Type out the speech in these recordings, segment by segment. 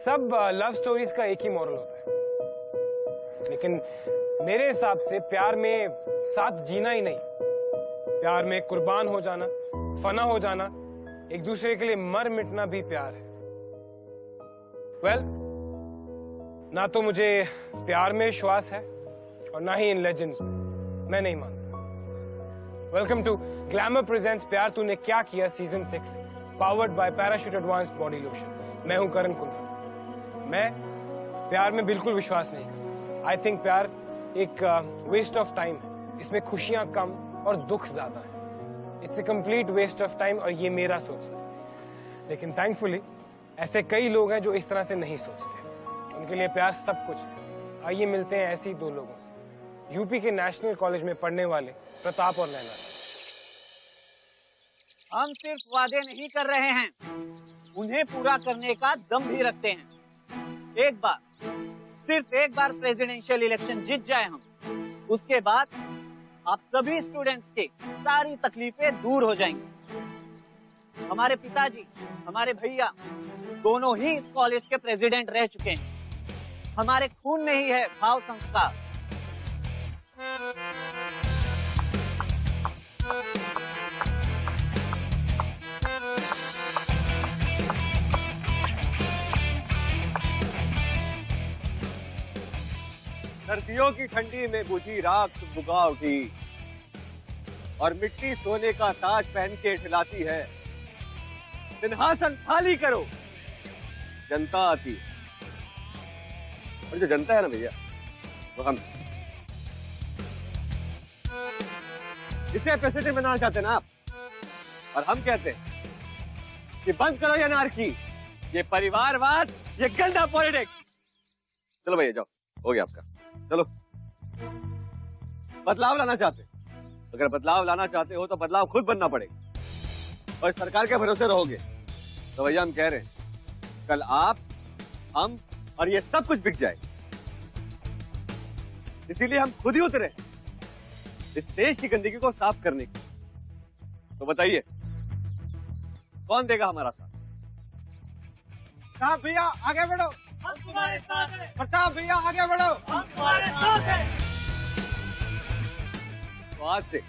सब love stories का एक ही मॉरल होता है, लेकिन मेरे हिसाब से प्यार में साथ जीना ही नहीं, प्यार में कुर्बान हो जाना, फना हो जाना, एक दूसरे के लिए मर मिटना भी प्यार है। वेल, ना तो मुझे प्यार में विश्वास है और ना ही इन लेजेंड्स में, मैं नहीं मानता। वेलकम टू ग्लैमर प्रेजेंट्स प्यार तूने क्या किया season 6, powered by parachute advanced body lotion. मैं हूं करण कुंद्रा। मैं प्यार में बिल्कुल विश्वास नहीं करता। आई थिंक प्यार एक वेस्ट ऑफ टाइम है, इसमें खुशियां कम और दुख ज्यादा है। It's a complete waste of time, और ये मेरा सोचना है। लेकिन थैंकफुली ऐसे कई लोग हैं जो इस तरह से नहीं सोचते, उनके लिए प्यार सब कुछ है। आइए मिलते हैं ऐसे ही दो लोगों से, यूपी के नेशनल कॉलेज में पढ़ने वाले प्रताप और नैना। हम सिर्फ वादे नहीं कर रहे हैं, उन्हें पूरा करने का दम भी रखते हैं। एक बार, सिर्फ एक बार प्रेसिडेंशियल इलेक्शन जीत जाए हम, उसके बाद आप सभी स्टूडेंट्स की सारी तकलीफें दूर हो जाएंगी। हमारे पिताजी, हमारे भैया दोनों ही इस कॉलेज के प्रेसिडेंट रह चुके हैं। हमारे खून में ही है भाव संस्कार। सर्दियों की ठंडी में बुझी राख बुझा उठी और मिट्टी सोने का ताज पहन के खिलाती है। सिंहासन खाली करो, जनता आती है। और जो जनता है ना भैया, वो हम। इसे प्रेसिडेंट बनाना चाहते हैं ना आप, और हम कहते हैं कि बंद करो ये अनार्की, ये परिवारवाद, ये गंदा पॉलिटिक्स। चलो भैया जाओ, हो गया आपका। चलो, बदलाव लाना चाहते, अगर बदलाव लाना चाहते हो तो बदलाव खुद बनना पड़ेगा। और सरकार के भरोसे रहोगे तो भैया हम कह रहे हैं कल आप, हम और ये सब कुछ बिक जाए। इसीलिए हम खुद ही उतरे इस देश की गंदगी को साफ करने की। तो बताइए कौन देगा हमारा साथ? प्रताप भैया आगे बढ़ो, हम तुम्हारे साथ हैं। प्रताप भैया आगे बढ़ो, हम तुम्हारे साथ हैं। तो आज से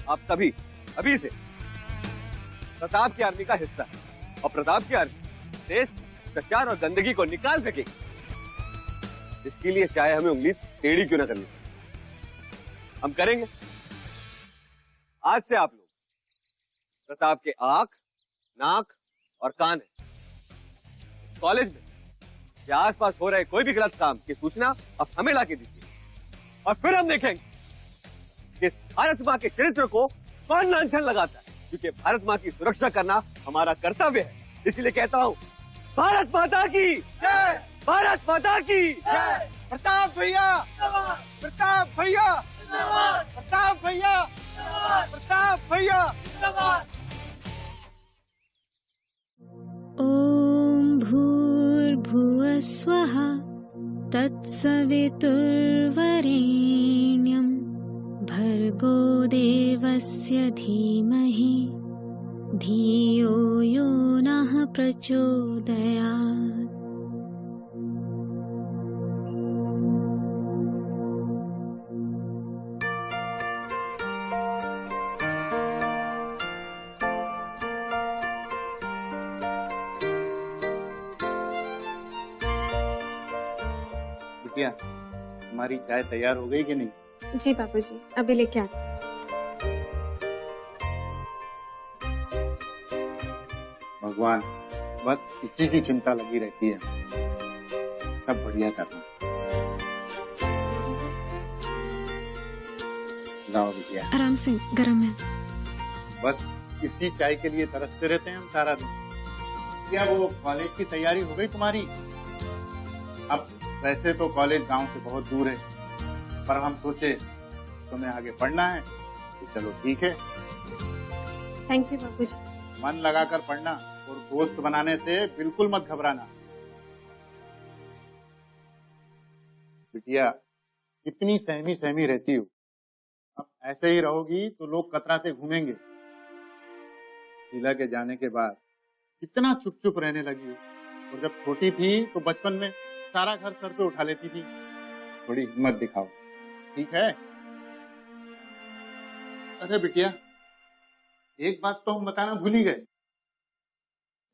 आप सभी अभी से प्रताप की आर्मी का हिस्सा है, और प्रताप की आर्मी देश भ्रष्टाचार और गंदगी को निकाल सकेगी। इसके लिए चाहे हमें उंगली टेढ़ी क्यों ना करनी, हम करेंगे। आज से आप लोग प्रताप के आंख, नाक और कान है। कॉलेज में या आसपास हो रहे कोई भी गलत काम की सूचना आप हमें ला के दीजिए, और फिर हम देखेंगे कि इस भारत माँ के चरित्र को कौन लांछन लगाता है। क्योंकि भारत माँ की सुरक्षा करना हमारा कर्तव्य है। इसलिए कहता हूँ, भारत माता की जय, भारत माता की जय। प्रताप भैया, प्रताप भैया, प्रताप भैया, प्रताप भैया। ॐ भूर्भुवः स्वः तत्सवितुर्वरेण्यं भर्गो देवस्य धीमहि धियो यो नः प्रचोदयात्। बिटिया, तुम्हारी चाय तैयार हो गई कि नहीं? जी बाबूजी, अभी लेके आते। भगवान, बस इसी की चिंता लगी रहती है। सब बढ़िया करना। लाओ बिटिया। आराम से, गरम है। बस इसी चाय के लिए तरसते रहते हैं हम सारा दिन। क्या वो कॉलेज की तैयारी हो गई तुम्हारी? अब वैसे तो कॉलेज गांव से बहुत दूर है, पर हम सोचे तुम्हें आगे पढ़ना है तो चलो ठीक है। थैंक यू बाबूजी। मन लगाकर पढ़ना और दोस्त बनाने से बिल्कुल मत घबराना। बिटिया, इतनी सहमी सहमी रहती हो, अब ऐसे ही रहोगी तो लोग कतराते घूमेंगे। शीला के जाने के बाद कितना चुप चुप रहने लगी हो, और जब छोटी थी तो बचपन में सारा घर सर पे उठा लेती थी। थोड़ी हिम्मत दिखाओ, ठीक है? अरे बिटिया, एक बात तो हम बताना भूल ही गए।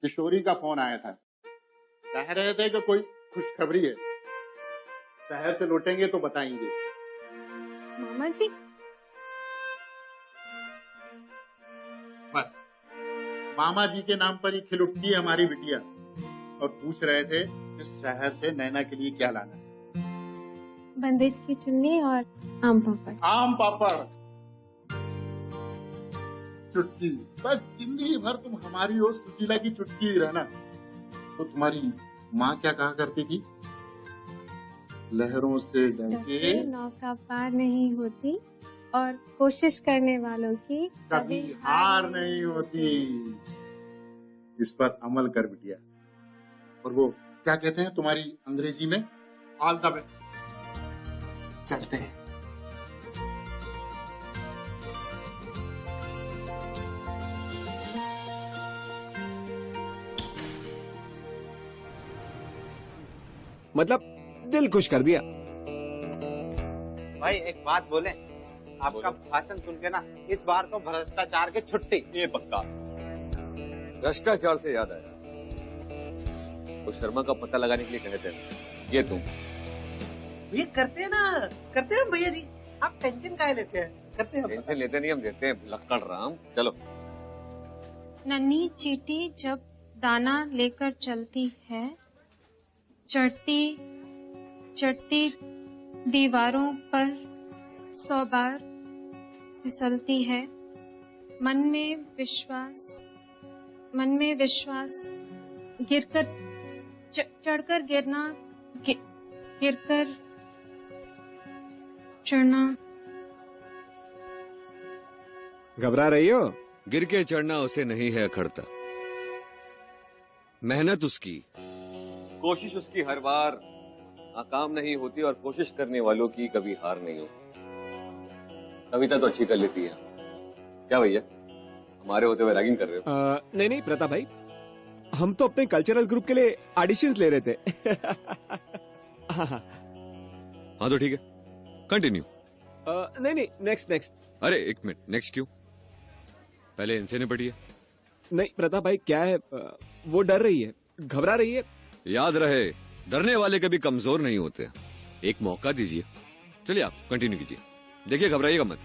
किशोरी का फोन आया था, कह रहे थे कि कोई खुशखबरी है, शहर से लौटेंगे तो बताएंगे। मामा जी, बस मामा जी के नाम पर ही खिल उठती है हमारी बिटिया। और पूछ रहे थे कि शहर से नैना के लिए क्या लाना है। बंदेज की चुन्नी और आम पापड़। आम पापड़, चुटकी। बस जिंदगी भर तुम हमारी और सुशीला की चुटकी ही रहना। तो तुम्हारी माँ क्या कहा करती थी? लहरों से डरके नौका पार नहीं होती और कोशिश करने वालों की कभी हार नहीं होती। इस पर अमल कर बिटिया। और वो क्या कहते हैं तुम्हारी अंग्रेजी में? All the best. चलते हैं। मतलब दिल खुश कर दिया। भाई एक बात बोले, आपका भाषण सुन के ना इस बार तो भ्रष्टाचार की छुट्टी। ये पक्का। भ्रष्टाचार से याद आया, वो शर्मा का पता लगाने के लिए कहते हैं। ये तुम ये करते हैं ना, करते हैं भैया जी। आप टेंशन काहे लेते हैं? करते हैं। टेंशन लेते नहीं, हम देते हैं। लक्कड़ राम, चलो। नन्ही चींटी जब दाना लेकर चलती है, चढ़ती चढ़ती दीवारों पर 100 बार फिसलती है। मन में विश्वास गिरकर चढ़कर गिरना, गिरकर चढ़ना। घबरा रही हो? गिर के चढ़ना उसे नहीं है अखड़ता। मेहनत उसकी, कोशिश उसकी हर बार नाकाम नहीं होती और कोशिश करने वालों की कभी हार नहीं होती। कविता तो अच्छी कर लेती है। क्या भैया, हमारे होते हुए रैगिंग कर रहे हो? नहीं प्रताप भाई, हम तो अपने कल्चरल ग्रुप के लिए ऑडिशंस ले रहे थे। हाँ तो ठीक है, कंटिन्यू। नहीं नेक्स्ट। अरे एक मिनट, नेक्स्ट क्यों? पहले इनसे निपटिए। नहीं प्रताप भाई, क्या है, वो डर रही है, घबरा रही है। याद रहे, डरने वाले कभी कमजोर नहीं होते। एक मौका दीजिए। चलिए आप कंटिन्यू कीजिए। देखिए घबराइएगा मत,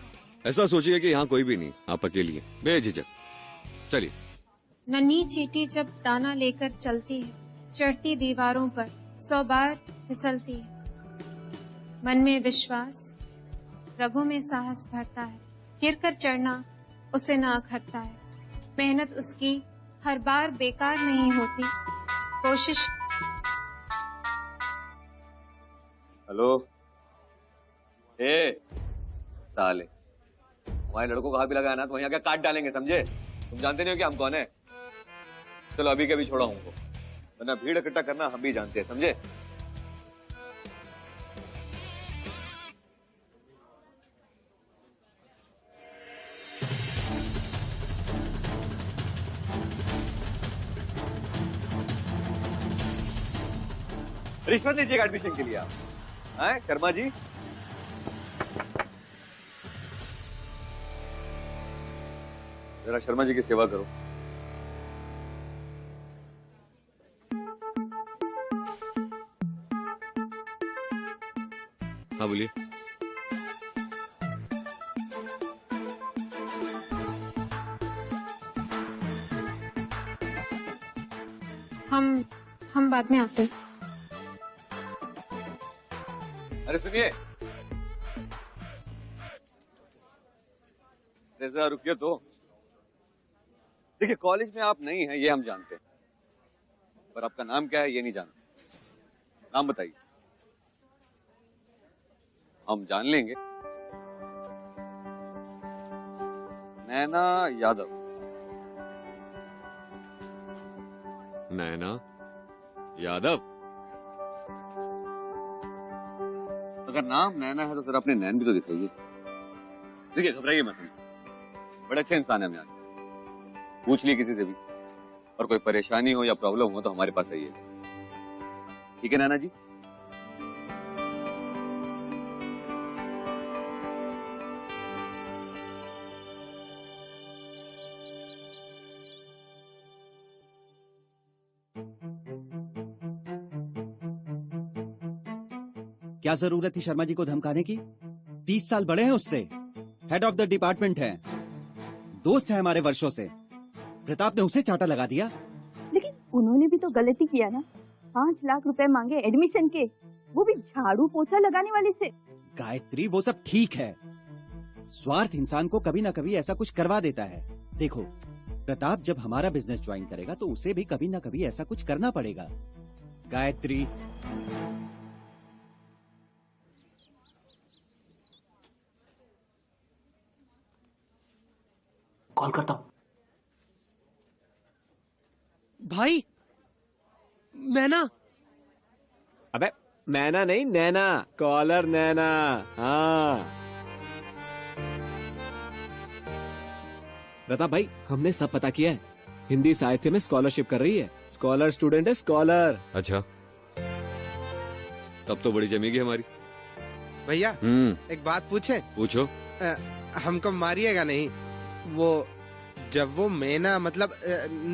ऐसा सोचिए कि यहाँ कोई भी नहीं, आप अकेली हैं, बेझिझक। चलिए। नन्ही चींटी जब दाना लेकर चलती है, चढ़ती दीवारों पर 100 बार फिसलती है। मन में विश्वास, रगों में साहस भरता है। गिरकर चढ़ना उसे ना अखरता है। मेहनत उसकी हर बार बेकार नहीं होती। कोशिश। हेलो, साले, हमारे लड़कों को हाथ भी लगाया ना तो वहीं आके काट डालेंगे, समझे? तुम जानते नहीं हो कि हम कौन है। चलो अभी के भी छोड़ा उनको, वरना भीड़ इकट्ठा करना हम भी जानते हैं, समझे? रिश्वत लीजिएगा एडमिशन के लिए आप, हैं शर्मा जी? जरा शर्मा जी की सेवा करो। हाँ बोलिए। हम बाद में आते हैं। अरे सुनिए, जरा रुकिए तो। देखिए कॉलेज में आप नहीं हैं ये हम जानते हैं, पर आपका नाम क्या है ये नहीं जानते। नाम बताइए, हम जान लेंगे। नैना यादव। नैना यादव? अगर नाम नैना है तो सर अपने नैन भी तो दिखाइए। देखिए घबराइए मत, बड़े अच्छे इंसान है। हम यहाँ पूछ लिए किसी से भी, और कोई परेशानी हो या प्रॉब्लम हो तो हमारे पास आइए। ठीक है नाना जी? क्या जरूरत थी शर्मा जी को धमकाने की? 30 साल बड़े हैं उससे, हेड ऑफ द डिपार्टमेंट है, दोस्त है हमारे वर्षों से। प्रताप ने उसे चांटा लगा दिया। लेकिन उन्होंने भी तो गलती किया ना, 5 लाख रुपए मांगे एडमिशन के, वो भी झाड़ू पोछा लगाने वाले से। गायत्री, वो सब ठीक है, स्वार्थ इंसान को कभी ना कभी ऐसा कुछ करवा देता है। देखो, प्रताप जब हमारा बिजनेस ज्वाइन करेगा तो उसे भी कभी ना कभी ऐसा कुछ करना पड़ेगा। गायत्री, कॉल करता हूं। भाई, मैना। अबे मैना नहीं, नैना, कॉलर नैना। हाँ प्रताप भाई, हमने सब पता किया है। हिंदी साहित्य में स्कॉलरशिप कर रही है, स्कॉलर स्टूडेंट है, स्कॉलर। अच्छा, तब तो बड़ी जमेगी हमारी। भैया एक बात पूछे? पूछो। हमको मारिएगा नहीं? वो जब वो मैना मतलब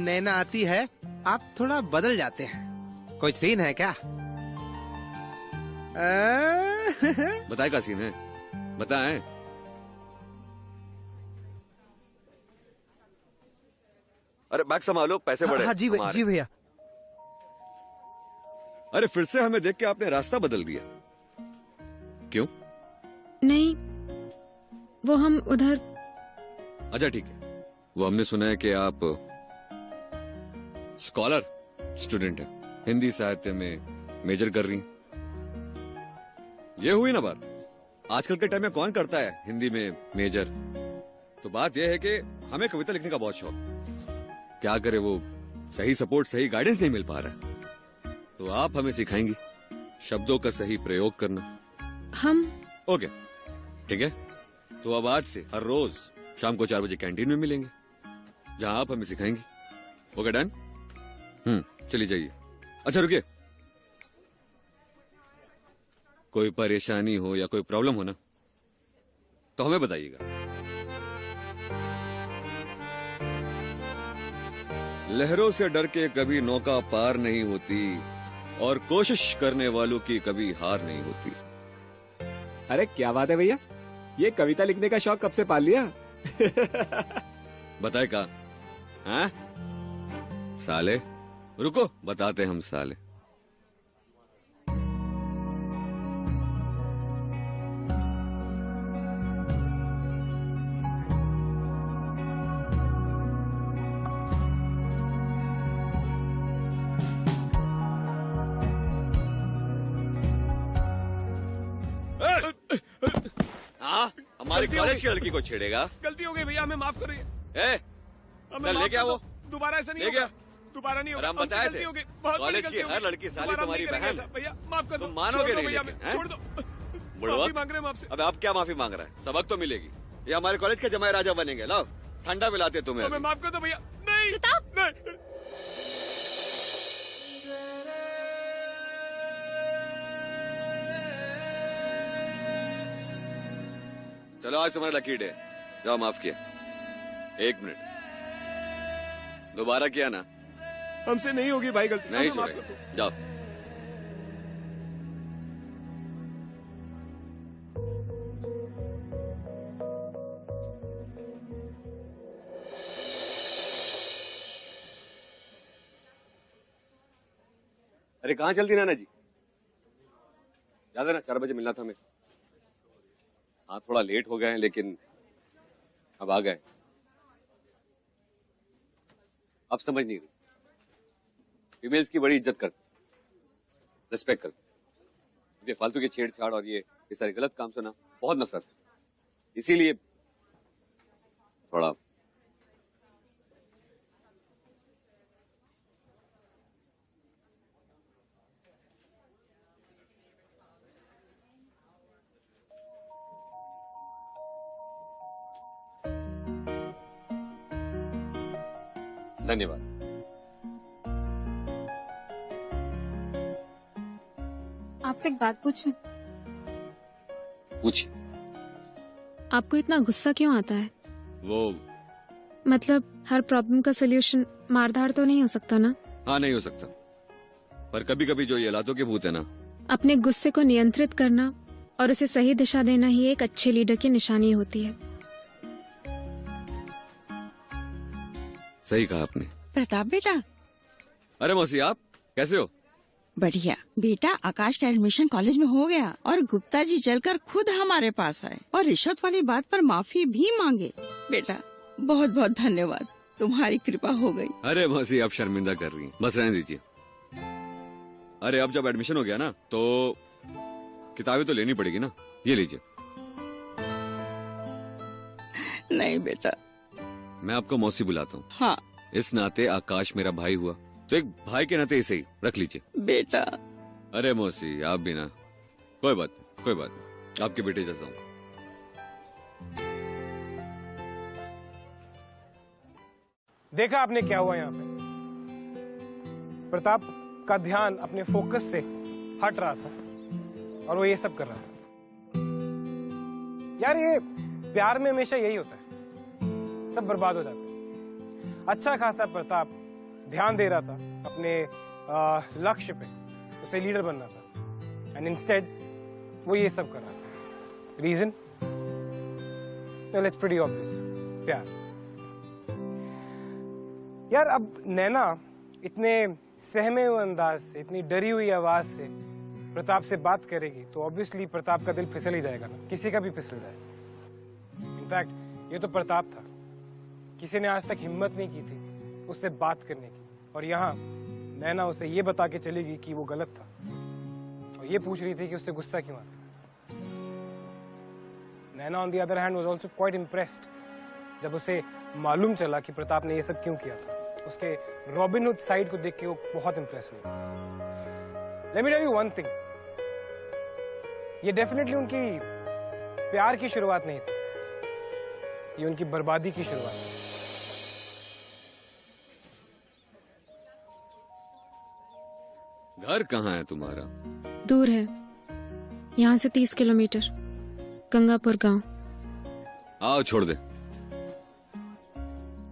नैना आती है, आप थोड़ा बदल जाते हैं, कोई सीन है क्या? बताए का सीन है? बताएं। अरे बैग संभालो, पैसे बड़े। हाँ जी भैया। अरे फिर से हमें देख के आपने रास्ता बदल दिया, क्यों? नहीं, वो हम उधर। अच्छा ठीक है, वो हमने सुना है कि आप स्कॉलर स्टूडेंट हैं, हिंदी साहित्य में मेजर कर रही हैं। ये हुई ना बात। आजकल के टाइम में कौन करता है हिंदी में मेजर? तो बात यह है कि हमें कविता लिखने का बहुत शौक, क्या करे वो सही सपोर्ट, सही गाइडेंस नहीं मिल पा रहा है। तो आप हमें सिखाएंगी शब्दों का सही प्रयोग करना। हम ओके ठीक है, तो अब आज से हर रोज शाम को 4 बजे कैंटीन में मिलेंगे, जहां आप हमें सिखाएंगी। Okay done? चलिए जाइए। अच्छा रुकिए, कोई परेशानी हो या कोई प्रॉब्लम हो ना तो हमें बताइएगा। लहरों से डर के कभी नौका पार नहीं होती, और कोशिश करने वालों की कभी हार नहीं होती। अरे क्या बात है भैया, ये कविता लिखने का शौक कब से पाल लिया? बताए का? हाँ साले, रुको बताते हम साले। हमारे कॉलेज की लड़की को छेड़ेगा? गलती हो गई भैया, हमें माफ करिए। ले गया वो, दोबारा ऐसा नहीं होगा, दोबारा नहीं होगा। हम बताए थे कॉलेज की हर लड़की साली तुम्हारी बहन। भैया माफ कर दो, तुम मानोगे नहीं भैया, लेकिन, छोड़ दो। बुढ़वा मांग रहे हैं आपसे। अब आप क्या माफी मांग रहा है? सबक तो मिलेगी। ये हमारे कॉलेज के जमाए राजा बनेंगे। लाओ ठंडा पिलाते तुम्हें। हमें माफ कर दो भैया। नहीं नहीं। चलो आज तुम्हारा लकी डे, जाओ माफ किया। 1 मिनट, दोबारा किया ना? हमसे नहीं होगी भाई गलती। नहीं छोड़ेगा, जाओ। अरे कहाँ चलती नाना जी? याद है ना 4 बजे मिलना था हमें। हाँ थोड़ा लेट हो गए हैं, लेकिन अब आ गए। अब समझ नहीं रही, फीमेल्स की बड़ी इज्जत करते, रिस्पेक्ट करते। ये फालतू के छेड़छाड़ और ये सारे गलत काम से ना बहुत नफरत है, इसीलिए थोड़ा धन्यवाद। आपसे एक बात पूछूं? पूछ। आपको इतना गुस्सा क्यों आता है? वो मतलब हर प्रॉब्लम का सोल्यूशन मारधाड़ तो नहीं हो सकता ना? हाँ, नहीं हो सकता, पर कभी कभी जो ये लातों के भूत है ना, अपने गुस्से को नियंत्रित करना और उसे सही दिशा देना ही एक अच्छे लीडर की निशानी होती है। सही कहा आपने। प्रताप बेटा। अरे मौसी, आप कैसे हो? बढ़िया बेटा, आकाश का एडमिशन कॉलेज में हो गया और गुप्ता जी चलकर खुद हमारे पास आए और रिश्वत वाली बात पर माफी भी मांगे। बेटा बहुत बहुत धन्यवाद, तुम्हारी कृपा हो गई। अरे मौसी, आप शर्मिंदा कर रही हैं, बस रहने दीजिए। अरे अब जब एडमिशन हो गया ना, तो किताबें तो लेनी पड़ेगी ना, ये लीजिए। नहीं बेटा। मैं आपको मौसी बुलाता हूँ। हाँ। इस नाते आकाश मेरा भाई हुआ, तो एक भाई के नाते इसे ही रख लीजिए। बेटा। अरे मौसी, आप भी ना, कोई बात नहीं, आपके बेटे जैसा हूँ। देखा आपने क्या हुआ यहाँ पे? प्रताप का ध्यान अपने फोकस से हट रहा था और वो ये सब कर रहा था। यार, ये प्यार में हमेशा यही होता है, सब बर्बाद हो जाते हैं। अच्छा खासा प्रताप ध्यान दे रहा था अपने लक्ष्य पे, उसे लीडर बनना था, एंड इंस्टेड वो ये सब कर रहा था। Reason? well, it's pretty obvious, प्यार। यार, अब नैना इतने सहमे हुए अंदाज से, इतनी डरी हुई आवाज से प्रताप से बात करेगी तो ऑब्वियसली प्रताप का दिल फिसल ही जाएगा ना, किसी का भी फिसल जाएगा। इनफैक्ट ये तो प्रताप था, किसी ने आज तक हिम्मत नहीं की थी उससे बात करने की, और यहाँ नैना उसे ये बता के चलेगी कि वो गलत था, और ये पूछ रही थी कि उससे गुस्सा क्यों आता। Naina on the other hand was also quite impressed जब उसे मालूम चला कि प्रताप ने ये सब क्यों किया था। उसके रॉबिनहुड साइड को देख के वो बहुत इंप्रेस हुई। Let me tell you one thing, ये डेफिनेटली उनकी प्यार की शुरुआत नहीं थी, ये उनकी बर्बादी की शुरुआत थी। घर कहाँ है तुम्हारा? दूर है, यहाँ से 30 किलोमीटर, गंगापुर गांव। आओ छोड़ दे।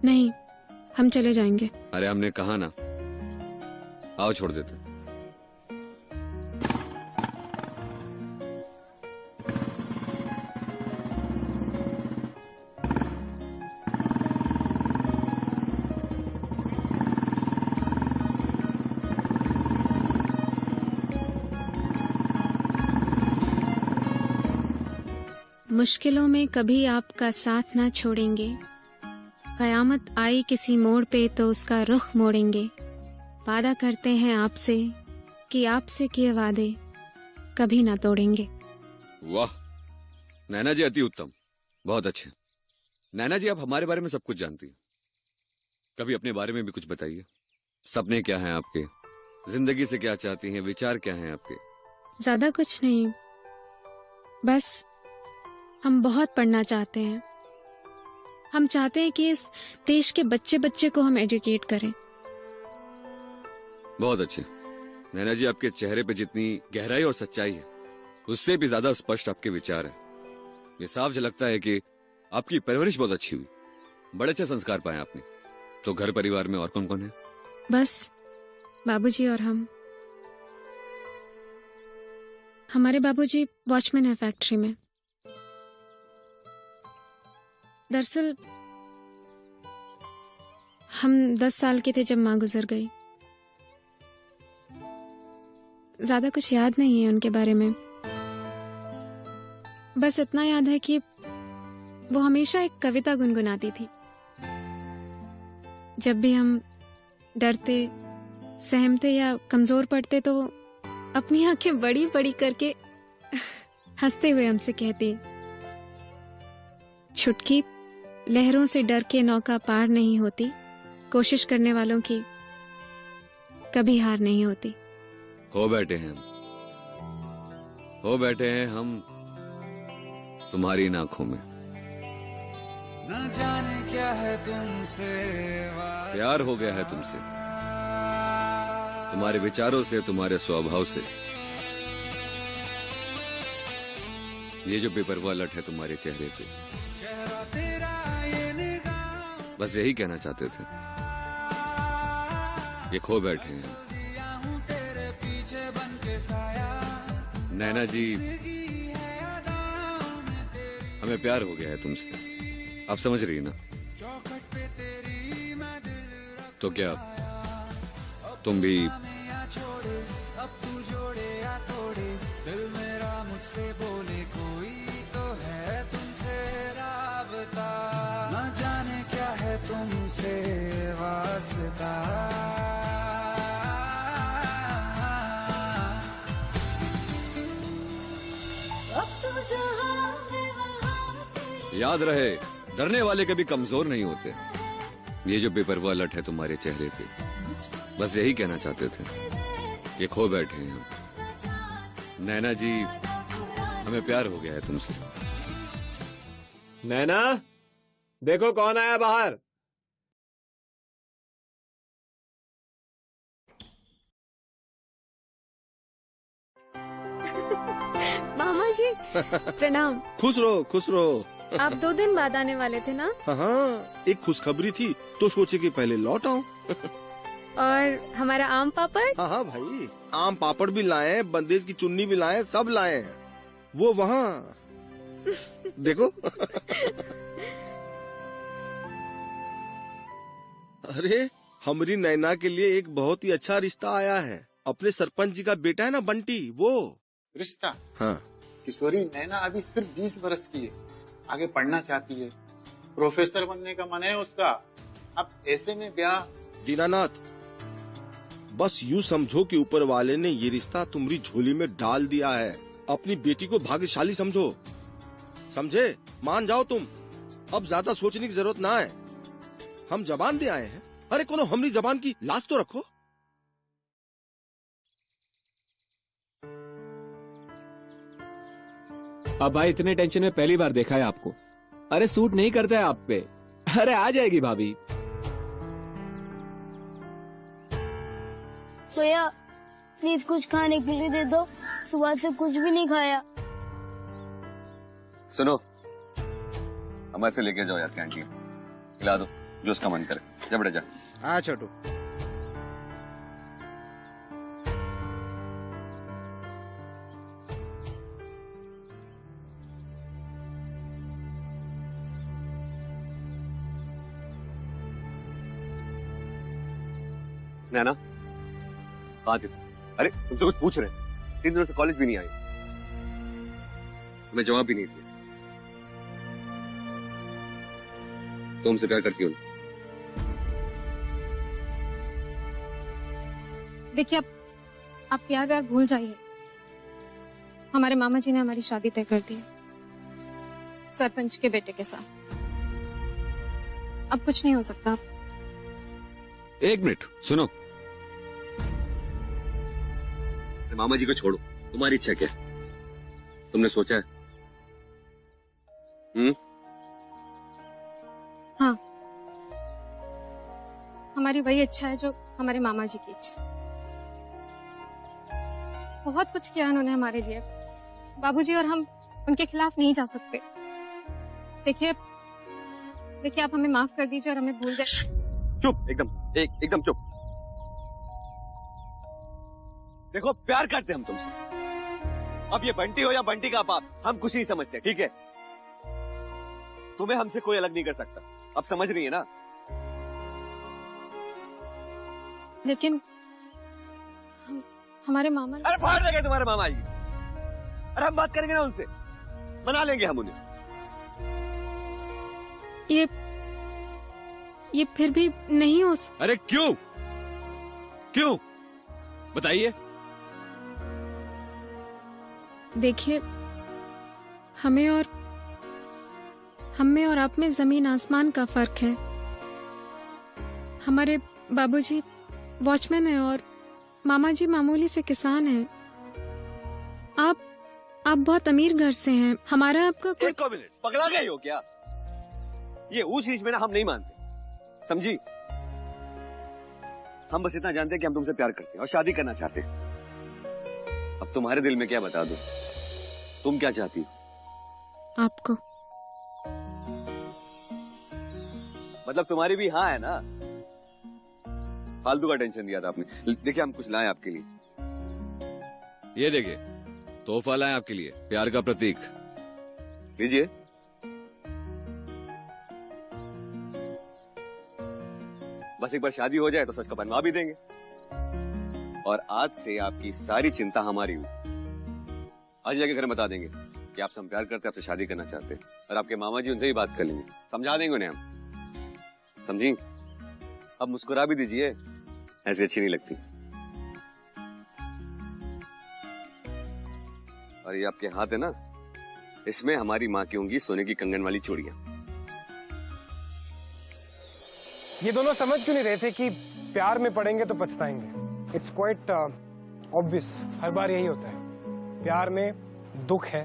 नहीं, हम चले जाएंगे। अरे हमने कहा ना, आओ छोड़ देते। मुश्किलों में कभी आपका साथ ना छोड़ेंगे, कयामत आई किसी मोड़ पे तो उसका रुख मोड़ेंगे। वादा करते हैं आपसे कि आपसे किए वादे कभी ना तोड़ेंगे। वाह नैना जी, अति उत्तम, बहुत अच्छे। नैना जी, आप हमारे बारे में सब कुछ जानती हैं, कभी अपने बारे में भी कुछ बताइए। सपने क्या हैं आपके, जिंदगी से क्या चाहती हैं, विचार क्या हैं आपके? ज्यादा कुछ नहीं, बस हम बहुत पढ़ना चाहते हैं। हम चाहते हैं कि इस देश के बच्चे बच्चे को हम एजुकेट करें। बहुत अच्छे। नैना जी, आपके चेहरे पे जितनी गहराई और सच्चाई है, उससे भी ज्यादा स्पष्ट आपके विचार है। ये साफ झलकता है कि आपकी परवरिश बहुत अच्छी हुई, बड़े अच्छे संस्कार पाए आपने। तो घर परिवार में और कौन कौन है? बस बाबूजी और हम। हमारे बाबूजी वॉचमैन है फैक्ट्री में। दरअसल हम 10 साल के थे जब माँ गुजर गई। ज्यादा कुछ याद नहीं है उनके बारे में, बस इतना याद है कि वो हमेशा एक कविता गुनगुनाती थी। जब भी हम डरते, सहमते या कमजोर पड़ते तो अपनी आंखें बड़ी बड़ी करके हंसते हुए हमसे कहती, छुटकी लहरों से डर के नौका पार नहीं होती, कोशिश करने वालों की कभी हार नहीं होती। हो बैठे हैं हम तुम्हारी इन आंखों में। न जाने क्या है तुमसे, प्यार हो गया है तुमसे, तुम्हारे विचारों से, तुम्हारे स्वभाव से। ये जो बेपरवाह लट है तुम्हारे चेहरे पे, बस यही कहना चाहते थे। ये खो बैठे हैं। नैना जी, हमें प्यार हो गया है तुमसे, आप समझ रही ना? तो क्या तुम भी न जाने क्या है तुमसे वास्ता। याद रहे, डरने वाले कभी कमजोर नहीं होते। ये जो बेपरवाह लट है तुम्हारे चेहरे पे, बस यही कहना चाहते थे। ये खो बैठे हैं हम। नैना जी, हमें प्यार हो गया है तुमसे। नैना, देखो कौन आया बाहर। मामा जी प्रणाम। खुश रहो, खुश रहो। आप 2 दिन बाद आने वाले थे ना? हाँ, एक खुशखबरी थी तो सोचे कि पहले लौट आऊं। और हमारा आम पापड़? हाँ भाई, आम पापड़ भी लाए, बंदेज की चुन्नी भी लाए, सब लाए हैं। वो वहाँ देखो। अरे, हमारी नैना के लिए एक बहुत ही अच्छा रिश्ता आया है। अपने सरपंच जी का बेटा है ना बंटी, वो रिश्ता। हाँ। किशोरी, नैना अभी सिर्फ 20 वर्ष की है, आगे पढ़ना चाहती है, प्रोफेसर बनने का मन है उसका। अब ऐसे में ब्याह। दीनानाथ, बस यूँ समझो कि ऊपर वाले ने ये रिश्ता तुम्हारी झोली में डाल दिया है। अपनी बेटी को भाग्यशाली समझो, समझे? मान जाओ तुम, अब ज्यादा सोचने की जरूरत ना है। हम जबान दे आए हैं। अरे कोनो हमरी जबान की लाज तो रखो। अब भाई, इतने टेंशन में पहली बार देखा है आपको। अरे सूट नहीं करता है आप पे। अरे आ जाएगी भाभी। भैया प्लीज कुछ खाने के लिए दे दो, सुबह से कुछ भी नहीं खाया। सुनो, हमारे से लेके जाओ यार कैंटीन, खिला दो जो उसका मन करे। जा बेटा जा। हाँ छोटू। नैना, कहाँ थे? अरे तुमसे कुछ पूछ रहे हैं। 3 दिनों से कॉलेज भी नहीं आई, तुम्हें जवाब भी नहीं दिया। तो हमसे प्यार करती हो? देखिए, आप प्यार व्यार भूल जाइए। हमारे मामा जी ने हमारी शादी तय कर दी है सरपंच के बेटे के साथ। अब कुछ नहीं हो सकता। एक मिनट सुनो, मामा जी को छोड़ो, तुम्हारी इच्छा क्या है? तुमने सोचा है? हाँ, हमारी वही इच्छा है जो हमारे मामा जी की इच्छा। बहुत कुछ किया उन्होंने हमारे लिए। बाबूजी और हम उनके खिलाफ नहीं जा सकते। देखिए, आप हमें माफ कर दीजिए और हमें भूल जाए। चुप, एकदम चुप। देखो, प्यार करते हम तुमसे। अब ये बंटी हो या बंटी का बाप, हम कुछ नहीं समझते, ठीक है? तुम्हें हमसे कोई अलग नहीं कर सकता। अब समझ रही है ना? लेकिन हमारे मामा। अरे बाहर लगे तुम्हारे मामा आएगी। अरे हम बात करेंगे ना उनसे, मना लेंगे हम उन्हें। ये फिर भी नहीं हो सकता। अरे क्यों बताइए। देखिए, हमें और आप में जमीन आसमान का फर्क है। हमारे बाबूजी वॉचमैन है और मामा जी मामूली से किसान हैं। आप बहुत अमीर घर से हैं। हमारा आपका कोई। एक मिनट, पगला गई हो क्या? ये ऊंच नीच में ना हम नहीं मानते, समझी? हम बस इतना जानते हैं कि हम तुमसे प्यार करते हैं और शादी करना चाहते हैं। अब तुम्हारे दिल में क्या बता दूं? तुम क्या चाहती हो? आपको। मतलब तुम्हारी भी हाँ है ना? फालतू का टेंशन दिया था आपने। देखिए हम कुछ लाए आपके लिए। ये देखिए, तोहफा लाए आपके लिए, प्यार का प्रतीक। लीजिए। बस एक बार शादी हो जाए तो सच का बनवा भी देंगे। और आज से आपकी सारी चिंता हमारी हुई। आज जाके घर में बता देंगे कि आपसे हम प्यार करते, आपसे शादी करना चाहते हैं। और आपके मामा जी उनसे ही बात कर लेंगे, समझा देंगे उन्हें हम। समझी? अब मुस्कुरा भी दीजिए, ऐसी अच्छी नहीं लगती। और ये आपके हाथ है ना, इसमें हमारी माँ की होंगी सोने की कंगन वाली चूड़ियां। ये दोनों समझ क्यों नहीं रहे थे कि प्यार में पड़ेंगे तो पछताएंगे? इट्स क्वाइट ऑब्वियस, हर बार यही होता है। प्यार में दुख है,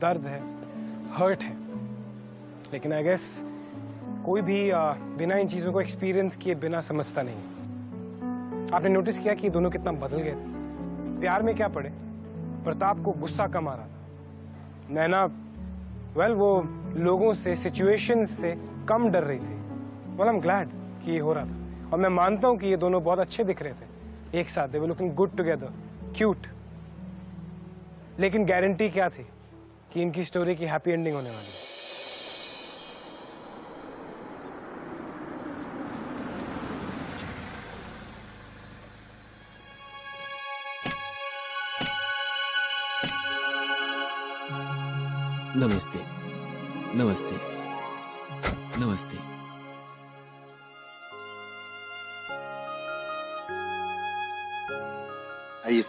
दर्द है, हर्ट है, लेकिन आई गेस कोई भी बिना इन चीजों को एक्सपीरियंस किए बिना समझता नहीं। आपने नोटिस किया कि ये दोनों कितना बदल गए थे? प्यार में क्या पड़े, प्रताप को गुस्सा कम आ रहा था। नैना वो लोगों से, सिचुएशन से कम डर रही थी। आई एम ग्लैड कि ये हो रहा था। और मैं मानता हूं कि ये दोनों बहुत अच्छे दिख रहे थे एक साथ। They were looking good together, cute. लेकिन गारंटी क्या थी कि इनकी स्टोरी की हैप्पी एंडिंग होने वाली है? नमस्ते, नमस्ते, नमस्ते। आइए।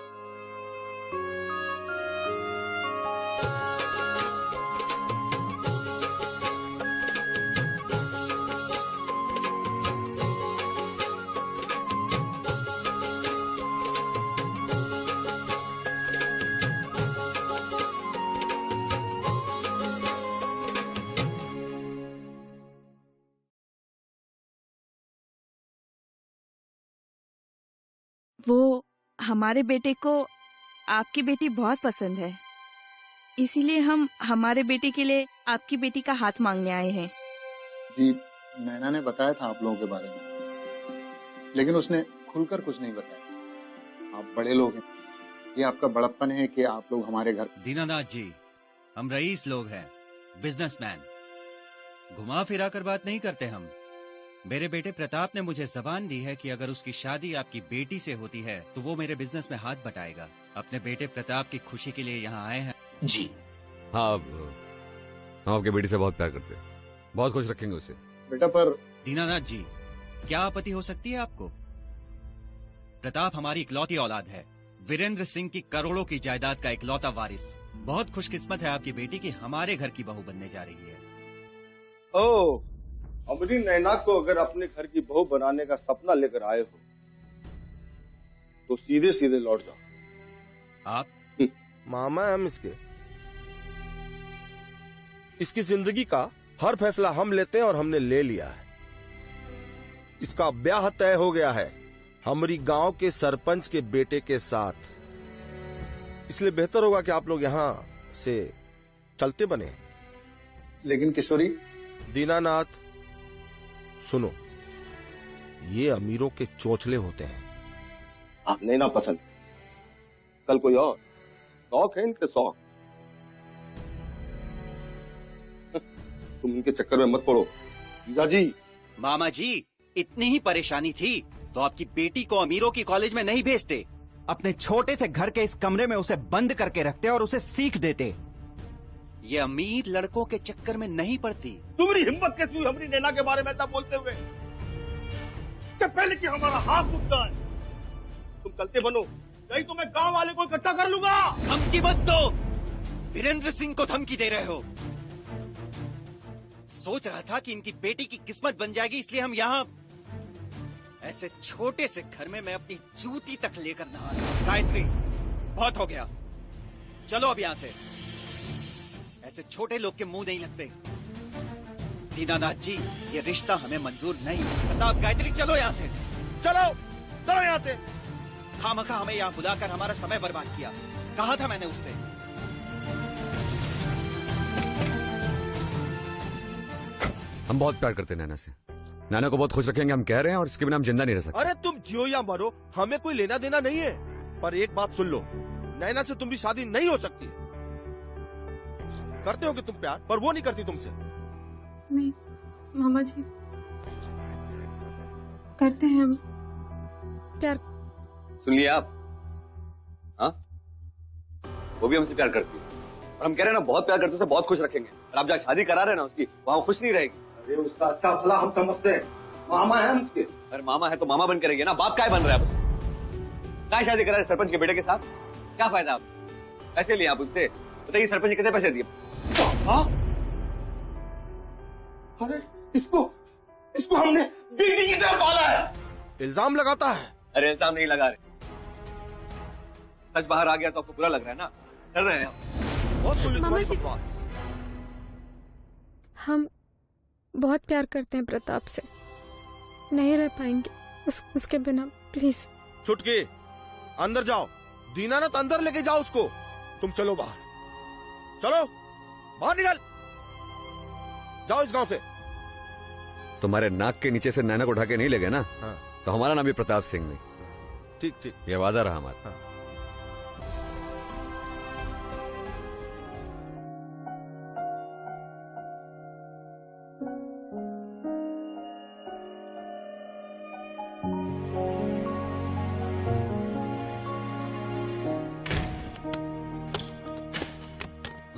वो हमारे बेटे को आपकी बेटी बहुत पसंद है, इसीलिए हम हमारे बेटे के लिए आपकी बेटी का हाथ मांगने आए हैं। जी, नैना ने बताया था आप लोगों के बारे में, लेकिन उसने खुलकर कुछ नहीं बताया। आप बड़े लोग हैं, ये आपका बड़प्पन है कि आप लोग हमारे घर। दीनानाथ जी, हम रईस लोग हैं, बिजनेसमैन। घुमा फिरा कर बात नहीं करते हम। मेरे बेटे प्रताप ने मुझे जबान दी है कि अगर उसकी शादी आपकी बेटी से होती है तो वो मेरे बिजनेस में हाथ बटाएगा। अपने बेटे प्रताप की खुशी के लिए यहाँ आए हैं। जी हाँ, हम आपके बेटी से बहुत प्यार करते हैं, बहुत खुश रखेंगे उसे। बेटा पर दीनानाथ जी, क्या आपत्ति हो सकती है आपको? प्रताप हमारी इकलौती औलाद है, वीरेंद्र सिंह की करोड़ों की जायदाद का इकलौता वारिस। बहुत खुशकिस्मत है आपकी बेटी की हमारे घर की बहू बनने जा रही है। ओह, अमरी नैना को अगर अपने घर की बहू बनाने का सपना लेकर आए हो तो सीधे सीधे लौट जाओ। आप मामा हम इसकी जिंदगी का हर फैसला हम लेते हैं और हमने ले लिया है। इसका ब्याह तय हो गया है हमारी गांव के सरपंच के बेटे के साथ। इसलिए बेहतर होगा कि आप लोग यहाँ से चलते बने। लेकिन किशोरी। दीनानाथ सुनो, ये अमीरों के चोचले होते हैं। आप नहीं ना पसंद, कल कोई और। शौक है इनके शौक। तुम इनके चक्कर में मत पड़ो। जीजा जी। मामा जी, इतनी ही परेशानी थी तो आपकी बेटी को अमीरों की कॉलेज में नहीं भेजते, अपने छोटे से घर के इस कमरे में उसे बंद करके रखते और उसे सीख देते। ये अमीर लड़कों के चक्कर में नहीं पड़ती। तुम्हारी हिम्मत कैसी हुई हमारी नैना के बारे में ऐसा बोलते हुए? क्या पहले कि हमारा हाथ रुक जाए। तुम चलते बनो, नहीं तो मैं गांव वाले को इकट्ठा कर लूंगा। धमकी मत दो, वीरेंद्र सिंह को धमकी दे रहे हो। सोच रहा था कि इनकी बेटी की किस्मत बन जाएगी, इसलिए हम यहाँ ऐसे छोटे से घर में मैं अपनी जूती तक लेकर नहा रहा। गायत्री, बहुत हो गया, चलो अब यहाँ से। ऐसे छोटे लोग के मुंह नहीं लगते। दीनानाथ जी, ये रिश्ता हमें मंजूर नहीं। प्रताप, गायत्री, चलो यहाँ से। चलो चलो यहाँ से। खामखा हमें यहाँ बुलाकर हमारा समय बर्बाद किया। कहा था मैंने उससे। हम बहुत प्यार करते हैं नैना से। नैना को बहुत खुश रखेंगे हम कह रहे हैं, और इसके बिना हम जिंदा नहीं रह सकते। अरे तुम जियो या मरो, हमें कोई लेना देना नहीं है। पर एक बात सुन लो, नैना से तुम्हारी शादी नहीं हो सकती। करते होगे तुम प्यार, पर वो नहीं करती तुमसे। नहीं मामा जी, करते हैं हम प्यार। सुन लिया आप? हाँ, वो भी हमसे प्यार करती है, और हम कह रहे हैं ना बहुत प्यार करते, उसे बहुत खुश रखेंगे। और आप जहाँ शादी करा रहे हैं ना उसकी, वहाँ वो खुश नहीं रहेगी। अरे उसका अच्छा भला हम समझते हैं, मामा है हम उसके। अरे मामा है तो मामा बन करेंगे ना, बाप काय बन रहा है बस। क्या शादी करा रहे सरपंच के बेटे के साथ? क्या फायदा? आप पैसे लिए आप उनसे? बताइए सरपंच ने कितने पैसे दिए? हाँ? अरे इसको हमने बेटी की तरह पाला है। इल्जाम लगाता है। अरे इल्जाम नहीं लगा रहे, सच बाहर आ गया तो आपको बुरा लग रहा है ना, डर रहे हैं आप। बहुत मामा जी, हम बहुत प्यार करते हैं प्रताप से, नहीं रह पाएंगे उसके बिना, प्लीज। छुटकी, अंदर जाओ। दीनानाथ अंदर लेके जाओ उसको। तुम चलो बाहर, चलो बाहर निकल जाओ इस गांव से। तुम्हारे नाक के नीचे से नैना को उठा के नहीं ले गए ना? हाँ। तो हमारा नाम भी प्रताप सिंह नहीं। ठीक ठीक, ये वादा रहा हमारा। हाँ।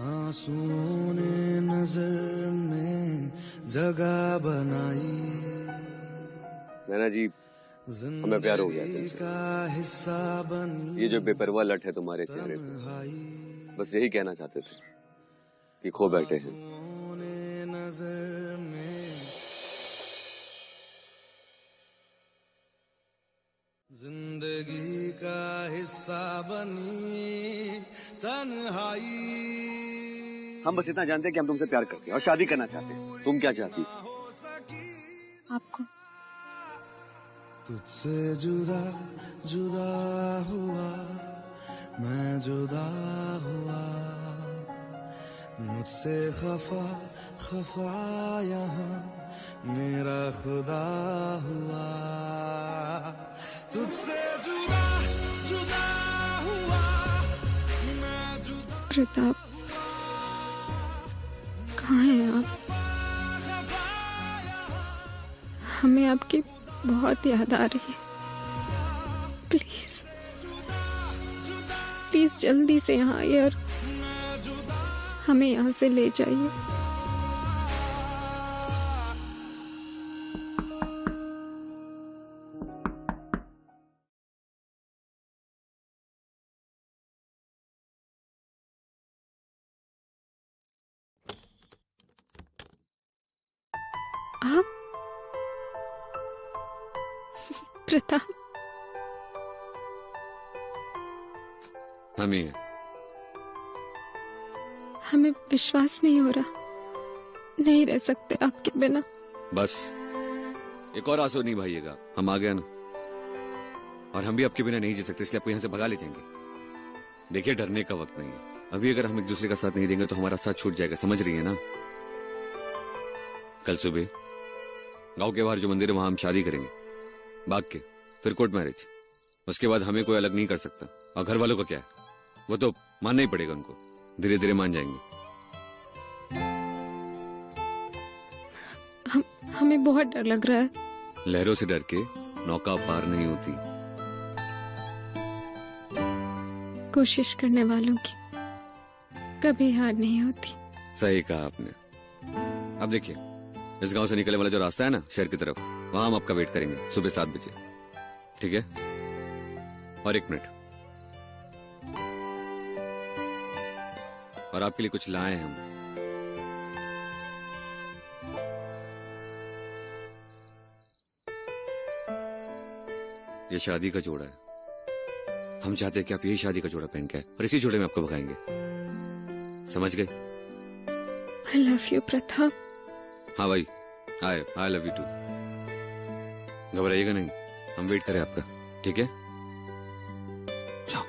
आंसुओं ने नजर में जगह बनाई। नैना जी, हमें प्यार हो गया तुमसे। ये जो बेपरवाह लट है तुम्हारे चेहरे पे, बस यही कहना चाहते थे कि खो बैठे हैं। जिंदगी का हिस्सा बनी तन्हाई। हम बस इतना जानते हैं कि हम तुमसे प्यार करते हैं और शादी करना चाहते हैं। तुम क्या चाहती? आपको। तुझसे जुदा जुदा हुआ मैं, जुदा हुआ मुझसे खफा खफा यहाँ मेरा खुदा हुआ। तुझसे जुदा जुदा हुआ मैं, जुदा। प्रताप, कहाँ हैं आप? हमें आपकी बहुत याद आ रही है। प्लीज प्लीज जल्दी से यहाँ आइए और हमें यहाँ से ले जाइए। आप प्रताप? हम ही हैं। हमें विश्वास नहीं हो रहा, नहीं रह सकते आपके बिना। बस एक और आंसू नहीं भाइएगा, हम आ गए ना। और हम भी आपके बिना नहीं जी सकते, इसलिए आपको यहाँ से भगा ले जाएंगे। देखिए, डरने का वक्त नहीं है अभी। अगर हम एक दूसरे का साथ नहीं देंगे तो हमारा साथ छूट जाएगा, समझ रही है ना? कल सुबह गांव के बाहर जो मंदिर है वहां हम शादी करेंगे, भाग के, फिर कोर्ट मैरिज। उसके बाद हमें कोई अलग नहीं कर सकता। और घर वालों का क्या है, वो तो मानना ही पड़ेगा उनको, धीरे धीरे मान जाएंगे। हमें बहुत डर लग रहा है। लहरों से डर के नौका पार नहीं होती। कोशिश करने वालों की कभी हार नहीं होती। सही कहा आपने। अब देखिए, इस गांव से निकलने वाला जो रास्ता है ना शहर की तरफ, वहां हम आपका वेट करेंगे सुबह 7 बजे, ठीक है? और 1 मिनट, और आपके लिए कुछ लाए हैं हम। ये शादी का जोड़ा है। हम चाहते हैं कि आप यही शादी का जोड़ा पहन के आए और इसी जोड़े में आपको भगाएंगे, समझ गए? I love you Pratap. हाँ भाई, आई लव यू टू। घबराइएगा नहीं, हम वेट करें आपका, ठीक है? जाओ।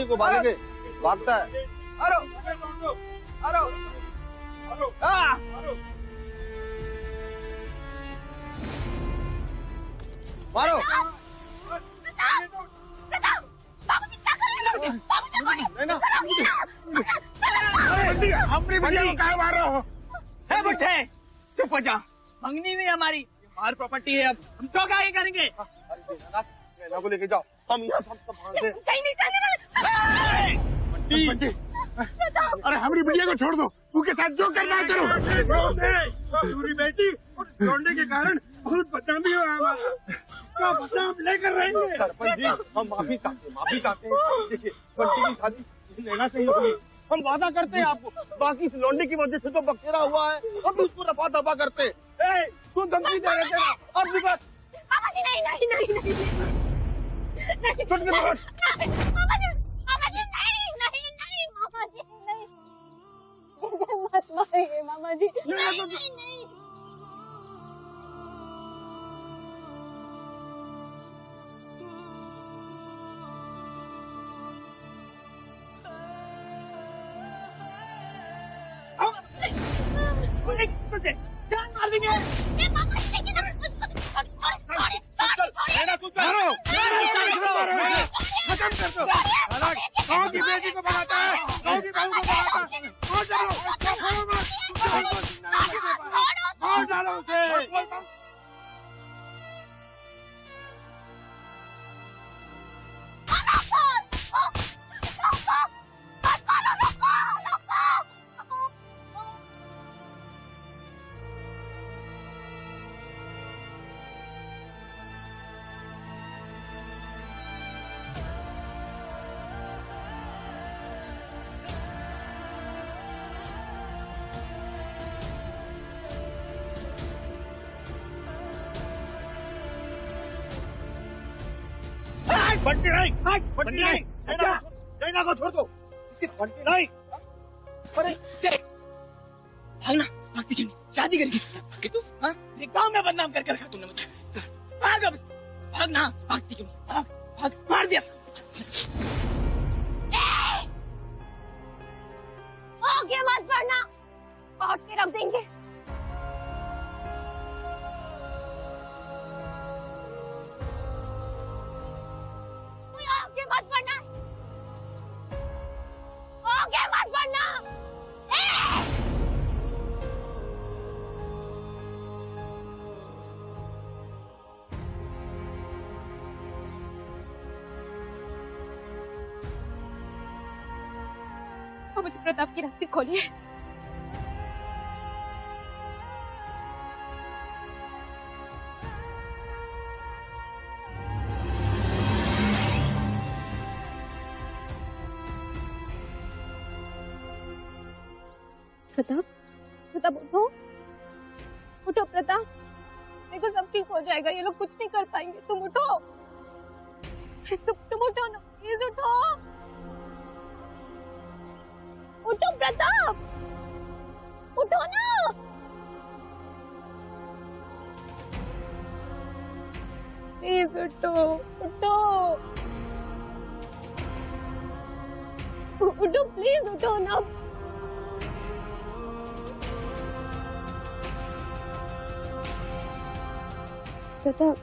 लड़की को भागेंगे, भागता है। मारो मारो मारो हमारी बिटिया को क्या मार रहे हो? है बुट्ठे, चुप हो जा। मंगनी हुई हमारी, हमारी प्रॉपर्टी है, अब हम तो क्या करेंगे? नैना को लेके जाओ, हम यहाँ सब संभाल दे। बंटी, अरे हमारी बिटिया को छोड़ दो, उसके साथ जो करना है करो। पूरी बेटी छोड़ने के कारण बहुत बदनामी हुआ हमारा, क्या बदनाम लेकर रहेंगे। सरपंच जी, हम माफी चाहते हैं। देखिए, बंटी की शादी नैना से ही होगी। हम वादा करते हैं आपको, बाकी इस लौंडे की वजह से तो बखेरा हुआ है, हम उसको रफा दफा करते। तू धमकी दे रहे थे ना, अब भी बस। मत मारिए मामा जी, नहीं। जान मार देंगे। खत्म कर दो। गाँव की बेटी को बनाता है, गाँव की बहू को बनाता है। मार डालो उसे। बंटी नहीं, नैना को छोड़ दो। इसकी बंटी नहीं। अरे देख, भागना, भागती क्यों नहीं? शादी करेगी इसके साथ, भागे तू? हाँ, ये गाँव में बदनाम कर रखा तूने मुझे। भाग अब, भागना, भागती क्यों नहीं? भाग, भाग, मार दिया। आगे मत बढ़ना, काट के रख देंगे। आगे मत बढ़ना, आगे मत बढ़ना। अब मुझे प्रताप की रस्सी खोलिए। प्रताप, प्रताप उठो, उठो प्रताप, देखो सब ठीक हो जाएगा, ये लोग कुछ नहीं कर पाएंगे, तुम उठो, तुम उठो ना, प्लीज उठो, उठो प्रताप, उठो ना, प्लीज उठो, उठो, उठो प्लीज उठो ना। प्रताप,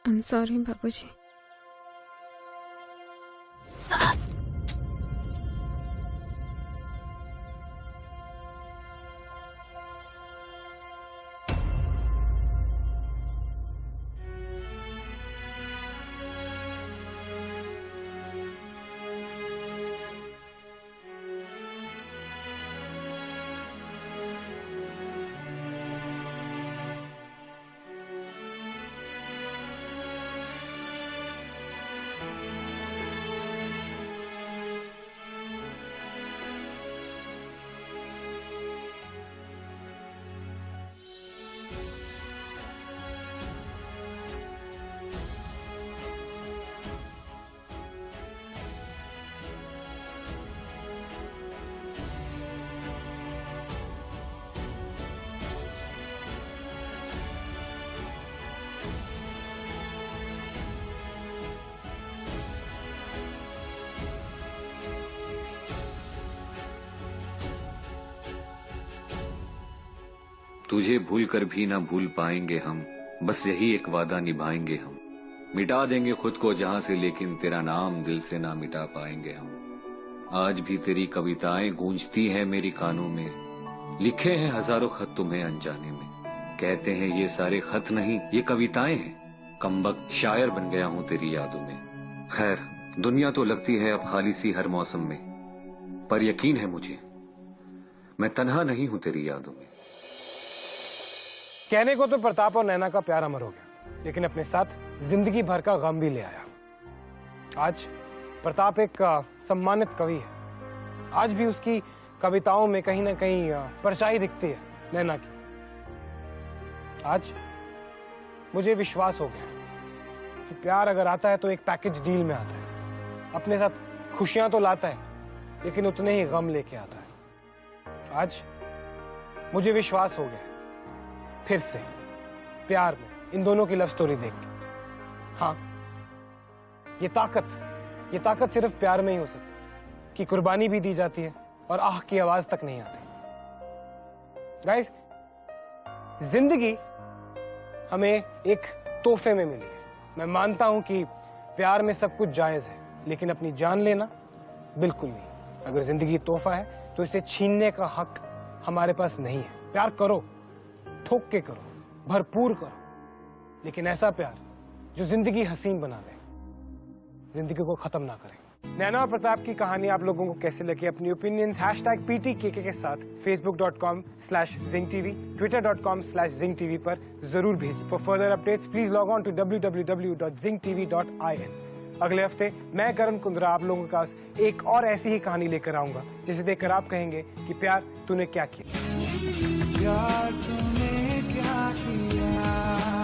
I'm sorry, बाबूजी। तुझे भूल कर भी ना भूल पाएंगे हम, बस यही एक वादा निभाएंगे हम। मिटा देंगे खुद को जहां से, लेकिन तेरा नाम दिल से ना मिटा पाएंगे हम। आज भी तेरी कविताएं गूंजती हैं मेरी कानों में, लिखे हैं हजारों खत तुम्हें अनजाने में। कहते हैं ये सारे खत नहीं ये कविताएं हैं, कमबख्त शायर बन गया हूं तेरी यादों में। खैर दुनिया तो लगती है अब खाली सी हर मौसम में, पर यकीन है मुझे मैं तन्हा नहीं हूं तेरी यादों में। कहने को तो प्रताप और नैना का प्यार अमर हो गया, लेकिन अपने साथ जिंदगी भर का गम भी ले आया। आज प्रताप एक सम्मानित कवि है। आज भी उसकी कविताओं में कहीं ना कहीं परछाई दिखती है नैना की। आज मुझे विश्वास हो गया कि प्यार अगर आता है तो एक पैकेज डील में आता है। अपने साथ खुशियां तो लाता है, लेकिन उतने ही गम लेके आता है। आज मुझे विश्वास हो गया फिर से प्यार में, इन दोनों की लव स्टोरी देख के। हाँ, ये ताकत सिर्फ प्यार में ही हो सकती कि कुर्बानी भी दी जाती है और आह की आवाज तक नहीं आती। गाइस, जिंदगी हमें एक तोहफे में मिली है। मैं मानता हूं कि प्यार में सब कुछ जायज है, लेकिन अपनी जान लेना बिल्कुल नहीं। अगर जिंदगी तोहफा है तो इसे छीनने का हक हमारे पास नहीं है। प्यार करो, ठोक के करो, भरपूर करो, लेकिन ऐसा प्यार जो जिंदगी हसीन बना दे, जिंदगी को खत्म ना करे। नैना और प्रताप की कहानी आप लोगों को कैसे लगी? अपनी ओपिनियंस #PTKK के साथ facebook.com/ZingTV, twitter.com/ZingTV पर जरूर भेजिए। For further updates please log on to www.zingtv.in। अगले हफ्ते मैं करण कुंद्रा आप लोगों के पास एक और ऐसी ही कहानी लेकर आऊंगा जिसे देखकर आप कहेंगे कि प्यार तूने क्या किया। प्यार तूने क्या किया।